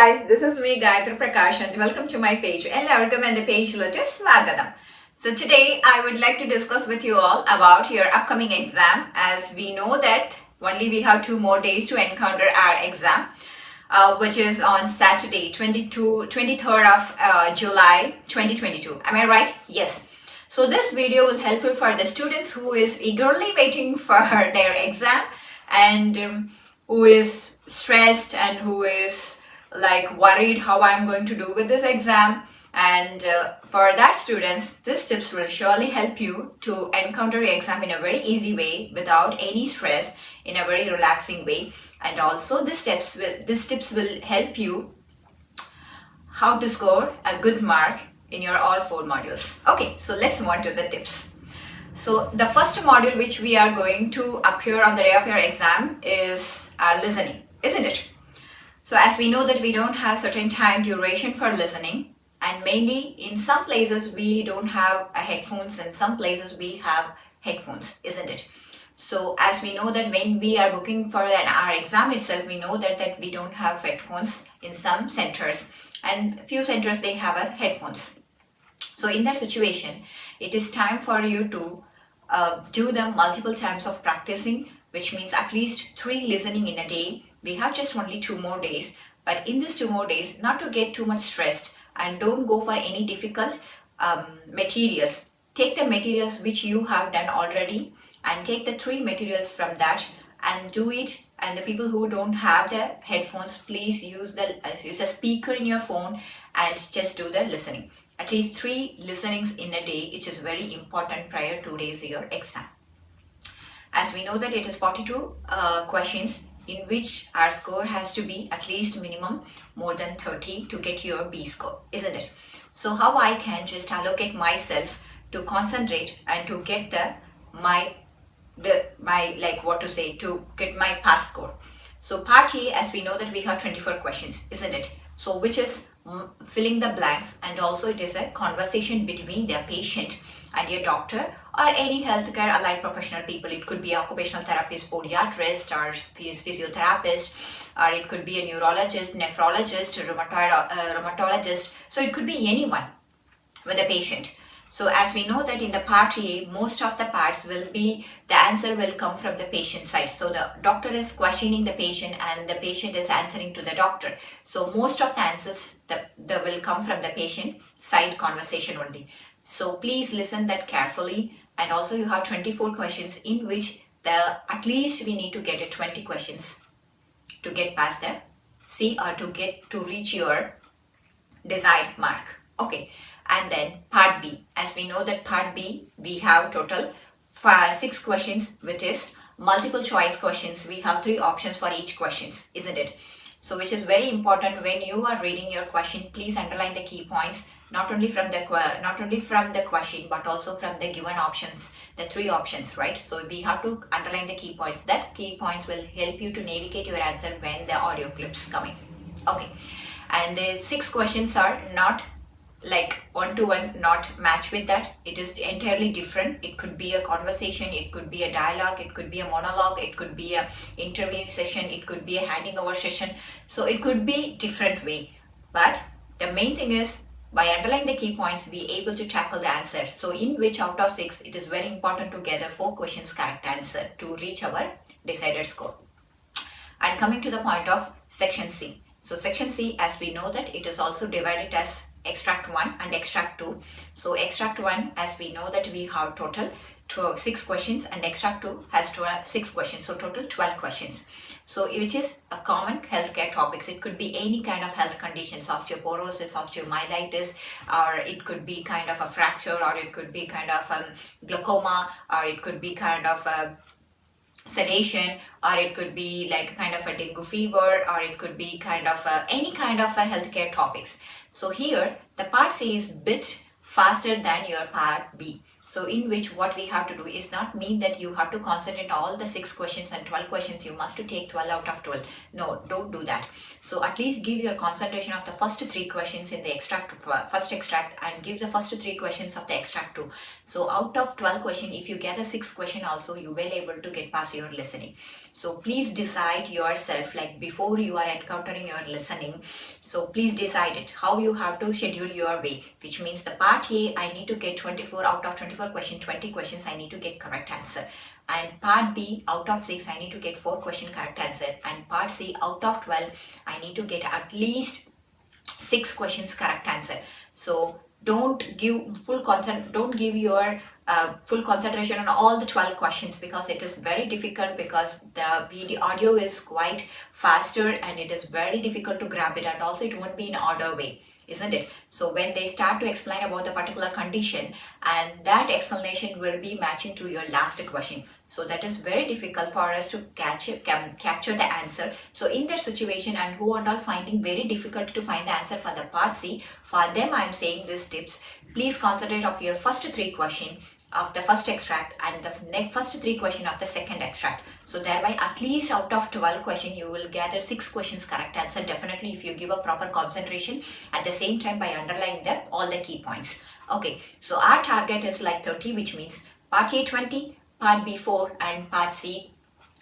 guys, this is me Gayatri Prakash and welcome to my page. എല്ലാവർക്കും എൻ്റെ പേജിലോട്ട് സ്വാഗതം. So today I would like to discuss with you all about your upcoming exam, as we know that only we have 2 more days to encounter our exam, which is on Saturday 23rd of July 2022. Am I right? Yes. So this video will helpful for the students who is eagerly waiting for their exam and who is stressed and who is like worried how I'm going to do with this exam. And for that students, these tips will surely help you to encounter your exam in a very easy way without any stress, in a very relaxing way. And also these tips will help you how to score a good mark in your all 4 modules. Okay, so let's move on to the tips. So the first module which we are going to appear on the day of your exam is listening, isn't it? So as we know that we don't have certain time duration for listening, and mainly in some places we don't have headphones, and some places we have headphones, isn't it? So as we know that when we are booking for our exam itself, we know that we don't have headphones in some centers, and few centers they have headphones. So in that situation, it is time for you to do them multiple times of practicing, which means at least 3 listening in a day. We have just only 2 more days, but in these 2 more days, not to get too much stressed and don't go for any difficult materials. Take the materials which you have done already and take the 3 materials from that and do it. And the people who don't have the headphones, please use a speaker in your phone and just do the listening. At least 3 listenings in a day, which is very important prior 2 days of your exam. As we know that it is 42 questions, in which our score has to be at least minimum more than 30 to get your B score, isn't it? So how I can just allocate myself to concentrate and to get to get my pass score. So part A, as we know that we have 24 questions, isn't it? So which is filling the blanks, and also it is a conversation between the patient and your doctor or any healthcare allied professional people. It could be occupational therapist, podiatrist, or physiotherapist, or it could be a neurologist, nephrologist, rheumatologist. So it could be anyone with a patient. So as we know that in the part A, most of the parts will be, the answer will come from the patient side. So the doctor is questioning the patient and the patient is answering to the doctor. So most of the answers that will come from the patient side conversation only. So please listen that carefully. And also you have 24 questions in which at least we need to get 20 questions to get past the C or to reach your desired mark. Okay. And then part B, as we know that part B, we have total 6 questions, which is multiple choice questions. We have 3 options for each questions, isn't it? So which is very important when you are reading your question, please underline the key points, not only from the question, but also from the given options, the 3 options, right? So we have to underline the key points. That key points will help you to navigate your answer when the audio clips coming. Okay. And the 6 questions are not like 1-to-1, not match with that. It is entirely different. It could be a conversation, it could be a dialogue, it could be a monologue, it could be a interview session, it could be a handing over session. So it could be different way, but the main thing is by underlining the key points, we able to tackle the answer. So in which out of 6, it is very important to gather 4 questions correct answer to reach our decided score. And coming to the point of section C. So section C, as we know that it is also divided as extract 1 and extract 2. So extract 1, as we know that we have total 6 questions, and extract 2 has 6 questions, so total 12 questions. So which is a common healthcare topics. It could be any kind of health conditions, osteoporosis, osteomyelitis, or it could be kind of a fracture, or it could be kind of glaucoma, or it could be kind of a sedation, or it could be like kind of a dengue fever, or it could be kind of any kind of a healthcare topics. So here the part C is bit faster than your part B. So in which what we have to do is not mean that you have to concentrate all the 6 questions and 12 questions, you must to take 12 out of 12. No, don't do that. So at least give your concentration of the first 3 questions in the first extract, and give the first 3 questions of the extract 2. So out of 12 questions, if you get a 6th question also, you will able to get past your listening. So please decide yourself, like before you are encountering your listening. So please decide it how you have to schedule your way, which means the part A, I need to get 24 out of 24 questions, 20 questions I need to get correct answer. And part B, out of 6, I need to get 4 question correct answer. And part C, out of 12, I need to get at least 6 questions correct answer. So don't give your full concentration on all the 12 questions, because it is very difficult, because the video audio is quite faster and it is very difficult to grab it, and also it won't be in order way, isn't it? So when they start to explain about the particular condition, and that explanation will be matching to your last question, so that is very difficult for us to capture the answer. So in that situation, and who are all finding very difficult to find the answer for the part C, for them I am saying these tips. Please concentrate of your first 3 questions of the first extract and the first 3 questions of the second extract. So thereby at least out of 12 questions you will gather 6 questions correct answer, definitely, if you give a proper concentration at the same time by underlying all the key points. Okay, so our target is like 30, which means part A 20, part B 4 and part C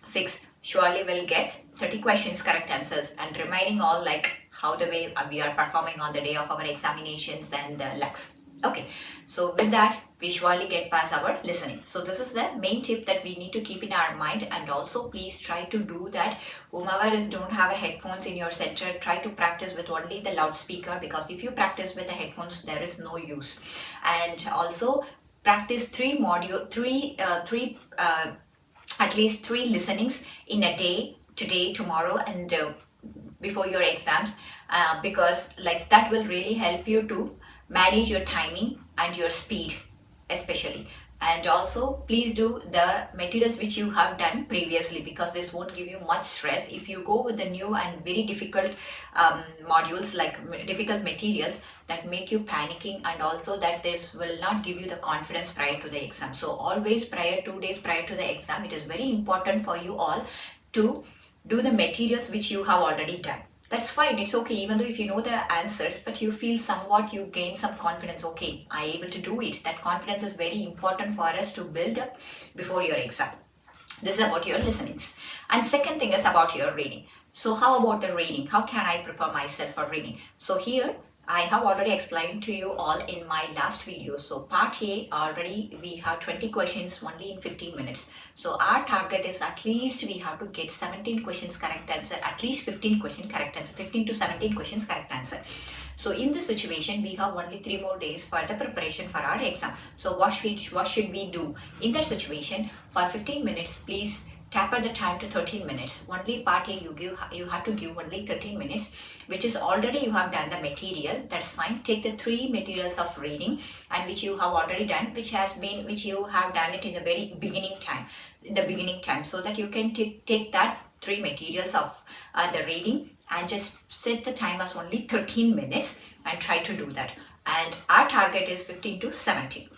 6 surely will get 30 questions correct answers, and remaining all like how the way we are performing on the day of our examinations and the lex. Okay, so with that we surely get past our listening. So this is the main tip that we need to keep in our mind, and also please try to do that. Whomever don't have a headphones in your center, try to practice with only the loudspeaker, because if you practice with the headphones there is no use. And also practice at least 3 listenings in a day, today, tomorrow, and before your exams, because like that will really help you to manage your timing and your speed especially. And also please do the materials which you have done previously, because this won't give you much stress. If you go with the new and very difficult modules, like difficult materials that make you panicking, and also that this will not give you the confidence prior to the exam. So always 2 days prior to the exam, it is very important for you all to do the materials which you have already done. That's fine, it's okay, even though if you know the answers, but you feel somewhat, you gain some confidence, okay, I able to do it. That confidence is very important for us to build up before your exam. This is about your listenings. And second thing is about your reading. So how about the reading? How can I prepare myself for reading? So here I have already explained to you all in my last video. So part A, already we have 20 questions only in 15 minutes. So our target is at least we have to get 17 questions correct answer, at least 15 questions correct answer, 15 to 17 questions correct answer. So in this situation, we have only 3 more days for the preparation for our exam. So what should we do? In that situation, for 15 minutes, please taper the time to 13 minutes. Only part A you have to give only 13 minutes, which is already you have done the material. That's fine. Take the 3 materials of reading, and which you have already done, which you have done it in the very beginning time, so that you can take that 3 materials of the reading and just set the time as only 13 minutes and try to do that. And our target is 15 to 17.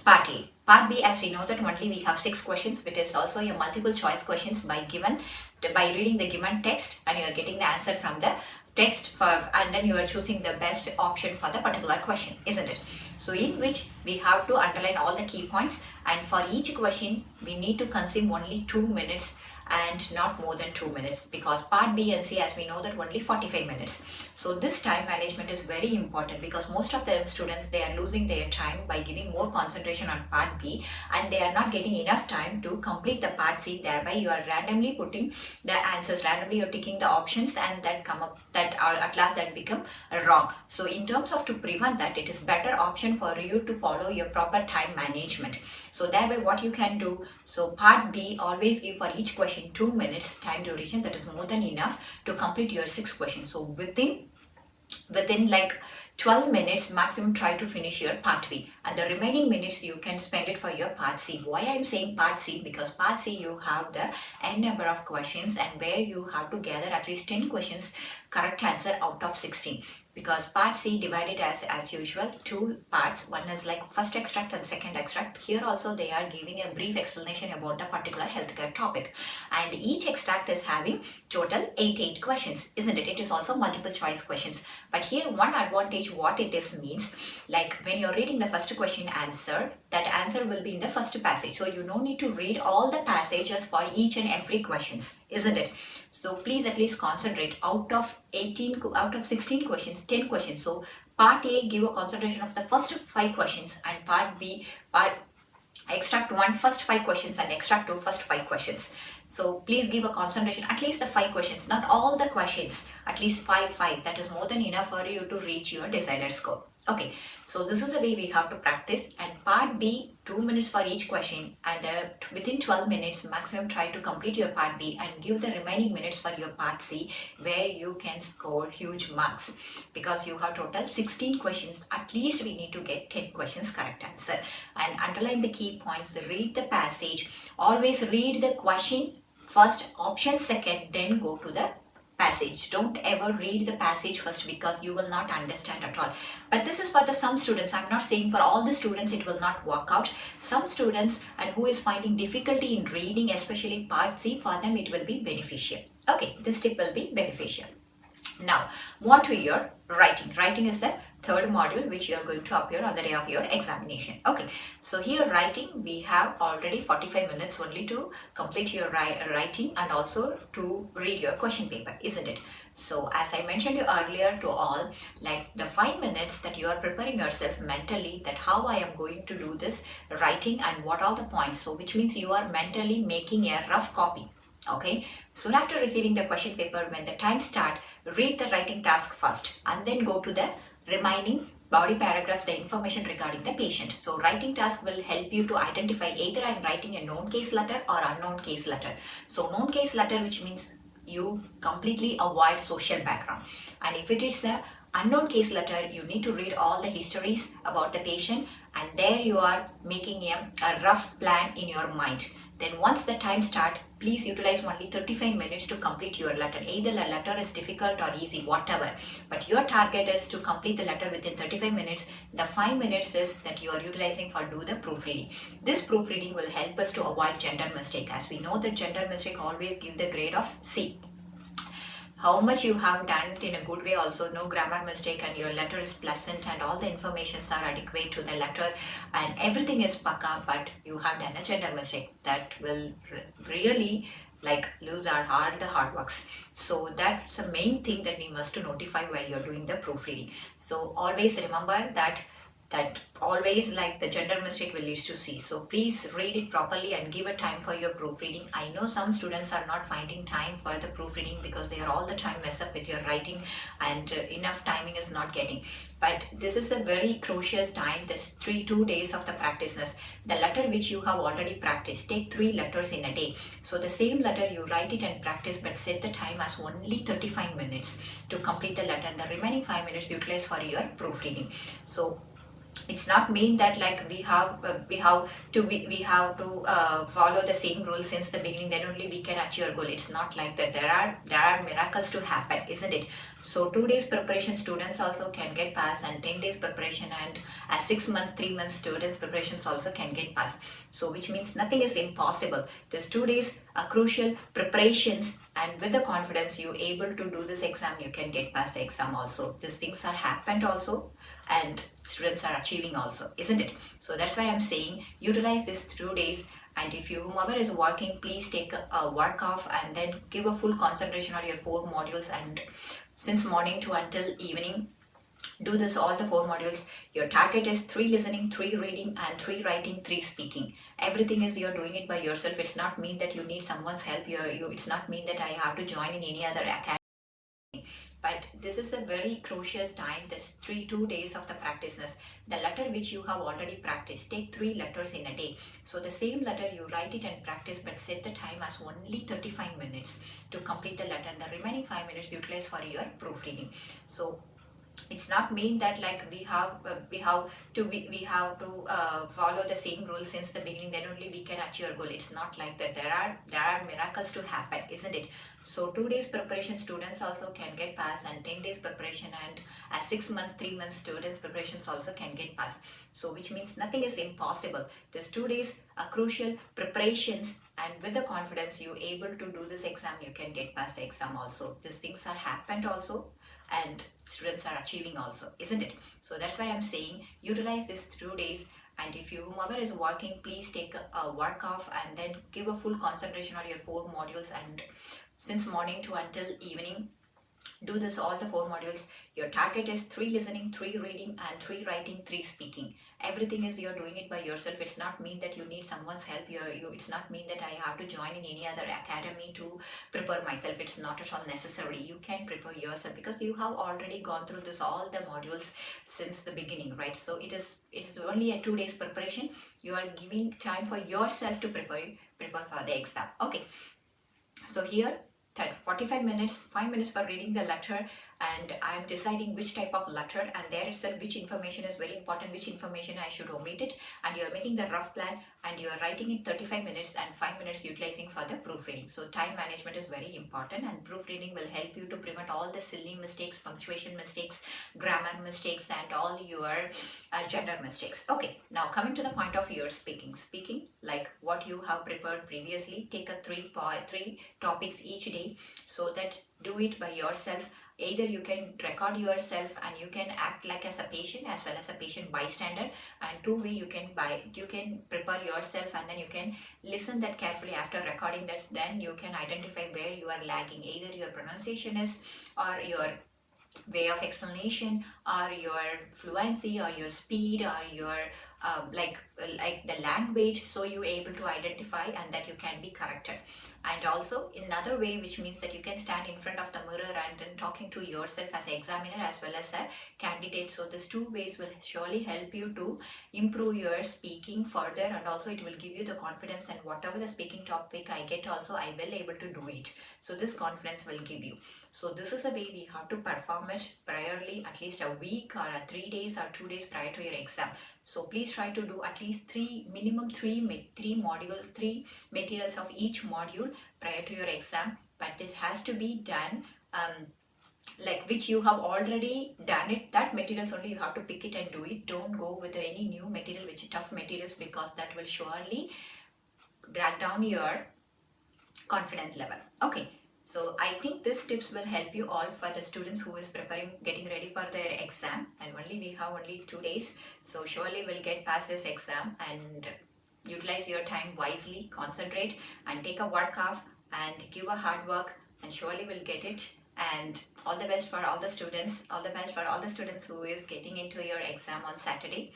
Part A. Part B, as we know that only we have 6 questions, which is also your multiple choice questions by reading the given text, and you are getting the answer from the text, and then you are choosing the best option for the particular question, isn't it? So in which we have to underline all the key points, and for each question we need to consume only 2 minutes and not more than 2 minutes, because part B and C, as we know that only 45 minutes. So this time management is very important, because most of the students, they are losing their time by giving more concentration on part B, and they are not getting enough time to complete the part C. Thereby you are randomly putting the answers, randomly you're ticking the options, and that come up that are at last that become wrong. So in terms of to prevent that, it is better option for you to follow your proper time management. So thereby what you can do, so part B, always give for each question 2 minutes time duration. That is more than enough to complete your 6 questions. So within like 12 minutes maximum, try to finish your part B, and the remaining minutes you can spend it for your part C. Why I'm saying part C? Because part C you have the n number of questions, and where you have to gather at least 10 questions correct answer out of 16. Because part C divided as usual 2 parts. One is like first extract and second extract. Here also they are giving a brief explanation about the particular healthcare topic, and each extract is having total 8 questions, isn't it? It is also multiple choice questions. But here one advantage passage, what it is means, like when you're reading the first question answer, that answer will be in the first passage. So you no need to read all the passages for each and every questions, isn't it? So please at least concentrate. Out of 16 questions, 10 questions. So part A, give a concentration of the first 5 questions, and part B, extract one first 5 questions and extract two first 5 questions. So please give a concentration, at least the 5 questions, not all the questions, at least 5. That is more than enough for you to reach your desired score. Okay, so this is the way we have to practice. And part B, 2 minutes for each question, and within 12 minutes maximum try to complete your part B and give the remaining minutes for your part C, where you can score huge marks, because you have total 16 questions. At least we need to get 10 questions correct answer. And underline the key points, read the passage, always read the question first, option second, then go to the passage. Don't ever read the passage first, because you will not understand at all. But this is for the some students. I'm not saying for all the students it will not work out. Some students and who is finding difficulty in reading, especially part C, for them it will be beneficial. Okay, this tip will be beneficial. Now, on to your writing. Writing is the third module which you are going to appear on the day of your examination. Okay, so here writing, we have already 45 minutes only to complete your writing and also to read your question paper, isn't it? So as I mentioned you earlier to all, like the 5 minutes that you are preparing yourself mentally, that how I am going to do this writing and what are the points. So which means you are mentally making a rough copy. Okay, soon after receiving the question paper, when the time start, read the writing task first and then go to the remaining body paragraphs, the information regarding the patient. So writing task will help you to identify either I'm writing a known case letter or unknown case letter. So known case letter, which means you completely avoid social background, and if it is a unknown case letter, you need to read all the histories about the patient, and there you are making a rough plan in your mind. Then once the time start, please utilize only 35 minutes to complete your letter. Either the letter is difficult or easy, whatever. But your target is to complete the letter within 35 minutes. The 5 minutes is that you are utilizing for do the proofreading. This proofreading will help us to avoid gender mistake. As we know that gender mistake always give the grade of C. How much you have done it in a good way, also no grammar mistake, and your letter is pleasant and all the informations are adequate to the letter and everything is paka, but you have done a gender mistake, that will really like lose our all the hard works. So that's the main thing that we must to notify while you're doing the proofreading. So always remember that always like the gender mistake will lead to C. So please read it properly and give a time for your proofreading. I know some students are not finding time for the proofreading because they are all the time mess up with your writing and enough timing is not getting. But this is a very crucial time, this 2 days of the practiceness. The letter which you have already practiced, take 3 letters in a day. So the same letter you write it and practice, but set the time as only 35 minutes to complete the letter, and the remaining 5 minutes utilize for your proofreading. So it's not mean that like we have to follow the same rules since the beginning, then only we can achieve your goal. It's not like that. There are miracles to happen, isn't it? So 2 days preparation students also can get pass, and 10 days preparation, and 6 months 3 months students preparations also can get pass. So which means nothing is impossible. This 2 days are crucial preparations, and with the confidence you able to do this exam, you can get past the exam also. These things are happened also, and students are achieving also, isn't it? So that's why I'm saying utilize these 2 days. And if you whomever is working, please take a work off and then give a full concentration on your 4 modules, and since morning to until evening do this all the 4 modules. Your target is 3 listening, 3 reading, and 3 writing, 3 speaking. Everything is you're doing it by yourself. It's not mean that you need someone's help. It's not mean that I have to join in any other academy. But this is a very crucial time, this 2 days of the practiceness. The letter which you have already practiced, take 3 letters in a day. So the same letter you write it and practice, but set the time as only 35 minutes to complete the letter, and the remaining 5 minutes utilize for your proofreading. So it's not mean that like we have to follow the same rules since the beginning, then only we can achieve your goal. It's not like that. There are miracles to happen, isn't it? So 2 days preparation students also can get pass, and 10 days preparation, and 6 months 3 months students preparations also can get pass. So which means nothing is impossible. These 2 days are crucial preparations, and with the confidence you able to do this exam, you can get past the exam also. These things are happened also, and students are achieving also, isn't it? So that's why I'm saying utilize these 2 days. And if you, whomever is working, please take a work off and then give a full concentration on your 4 modules, and since morning to until evening, do this all the 4 modules. Your target is 3 listening, 3 reading, and 3 writing, 3 speaking. Everything is you're doing it by yourself. It's not mean that you need someone's help. It's not mean that I have to join in any other academy to prepare myself. It's not at all necessary. You can prepare yourself because you have already gone through this all the modules since the beginning, right? So it is only a 2 days preparation. You are giving time for yourself to prepare for the exam. Okay, so here 45 minutes, 5 minutes for reading the letter, and I'm deciding which type of letter, and there itself which information is very important, which information I should omit it, and you're making the rough plan and you're writing it 35 minutes and 5 minutes utilizing for the proofreading. So time management is very important, and proofreading will help you to prevent all the silly mistakes, punctuation mistakes, grammar mistakes, and all your gender mistakes. Okay, now coming to the point of your speaking like what you have prepared previously. Take a three topics each day, so that do it by yourself. Either you can record yourself and you can act like as a patient as well as a patient bystander, and two way you can prepare yourself and then you can listen that carefully. After recording that, then you can identify where you are lagging, either your pronunciation is, or your way of explanation, or your fluency, or your speed, or your like the language, so you able to identify and that you can be corrected. And also another way, which means that you can stand in front of the mirror and then talking to yourself as an examiner as well as a candidate. So these 2 ways will surely help you to improve your speaking further, and also it will give you the confidence, and whatever the speaking topic I get also I will able to do it. So this confidence will give you. So this is a way we have to perform it priorly, at least a week or 3 days or 2 days prior to your exam. So please try to do at least minimum three materials of each module prior to your exam. But this has to be done like which you have already done it, that materials only you have to pick it and do it. Don't go with any new material, which is tough materials, because that will surely drag down your confidence level. Okay, so I think these tips will help you all for the students who is getting ready for their exam, and we have only 2 days, so surely we'll get past this exam. And utilize your time wisely, concentrate and take a work off and give a hard work, and surely we'll get it. And all the best for all the students, who is getting into your exam on Saturday.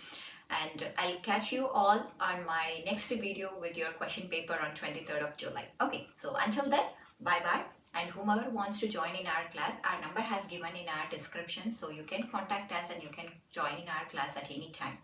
And I'll catch you all on my next video with your question paper on 23rd of July. Okay, so until then, bye bye. And whomever wants to join in our class, our number has given in our description, so you can contact us and you can join in our class at any time.